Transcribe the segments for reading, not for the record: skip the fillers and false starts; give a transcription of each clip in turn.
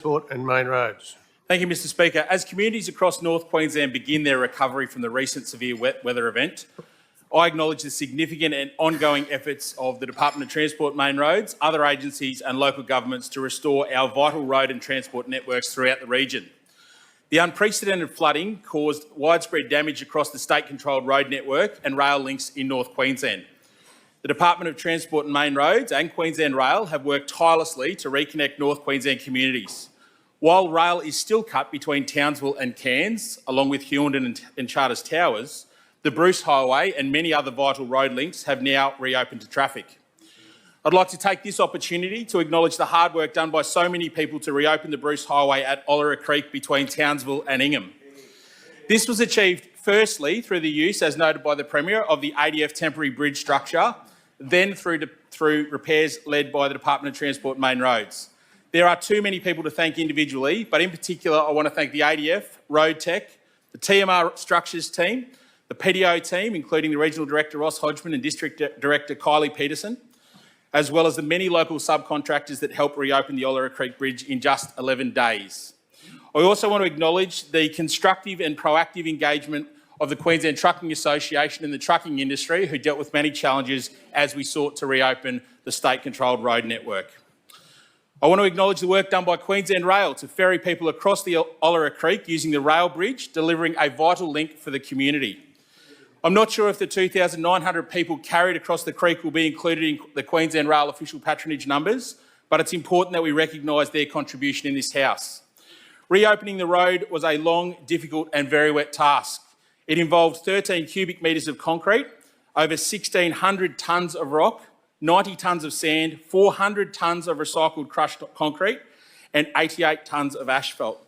Transport and main roads. Thank you, Mr Speaker. As communities across North Queensland begin their recovery from the recent severe wet weather event, I acknowledge the significant and ongoing efforts of the Department of Transport, Main Roads, other agencies and local governments to restore our vital road and transport networks throughout the region. The unprecedented flooding caused widespread damage across the state-controlled road network and rail links in North Queensland. The Department of Transport and Main Roads and Queensland Rail have worked tirelessly to reconnect North Queensland communities. While rail is still cut between Townsville and Cairns, along with Hughenden and Charters Towers, the Bruce Highway and many other vital road links have now reopened to traffic. I'd like to take this opportunity to acknowledge the hard work done by so many people to reopen the Bruce Highway at Olera Creek between Townsville and Ingham. This was achieved firstly through the use, as noted by the Premier, of the ADF temporary bridge structure, then through repairs led by the Department of Transport and Main Roads. There are too many people to thank individually, but in particular I want to thank the ADF, Road Tech, the TMR Structures team, the PDO team, including the Regional Director Ross Hodgman and District Director Kylie Peterson, as well as the many local subcontractors that helped reopen the Olera Creek Bridge in just 11 days. I also want to acknowledge the constructive and proactive engagement of the Queensland Trucking Association and the trucking industry, who dealt with many challenges as we sought to reopen the state-controlled road network. I want to acknowledge the work done by Queensland Rail to ferry people across the Olera Creek using the rail bridge, delivering a vital link for the community. I'm not sure if the 2,900 people carried across the creek will be included in the Queensland Rail official patronage numbers, but it's important that we recognise their contribution in this House. Reopening the road was a long, difficult and very wet task. It involved 13 cubic metres of concrete, over 1,600 tonnes of rock, 90 tonnes of sand, 400 tonnes of recycled crushed concrete and 88 tonnes of asphalt.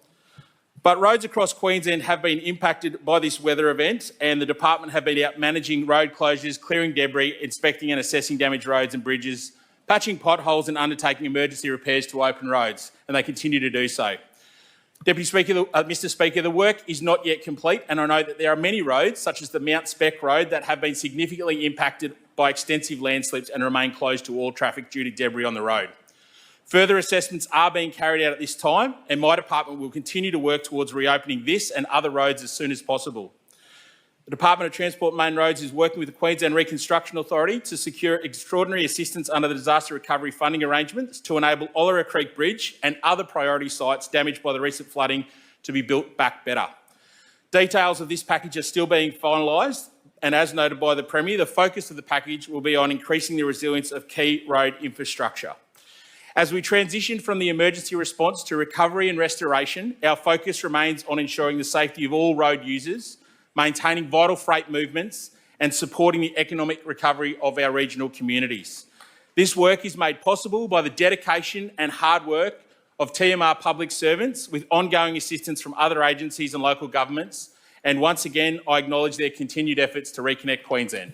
But roads across Queensland have been impacted by this weather event, and the department have been out managing road closures, clearing debris, inspecting and assessing damaged roads and bridges, patching potholes and undertaking emergency repairs to open roads, and they continue to do so. Mr Speaker, the work is not yet complete, and I know that there are many roads, such as the Mount Spec Road, that have been significantly impacted by extensive landslips and remain closed to all traffic due to debris on the road. Further assessments are being carried out at this time, and my department will continue to work towards reopening this and other roads as soon as possible. The Department of Transport and Main Roads is working with the Queensland Reconstruction Authority to secure extraordinary assistance under the disaster recovery funding arrangements to enable Olera Creek Bridge and other priority sites damaged by the recent flooding to be built back better. Details of this package are still being finalised, and as noted by the Premier, the focus of the package will be on increasing the resilience of key road infrastructure. As we transition from the emergency response to recovery and restoration, our focus remains on ensuring the safety of all road users, maintaining vital freight movements and supporting the economic recovery of our regional communities. This work is made possible by the dedication and hard work of TMR public servants, with ongoing assistance from other agencies and local governments. And once again, I acknowledge their continued efforts to reconnect Queensland.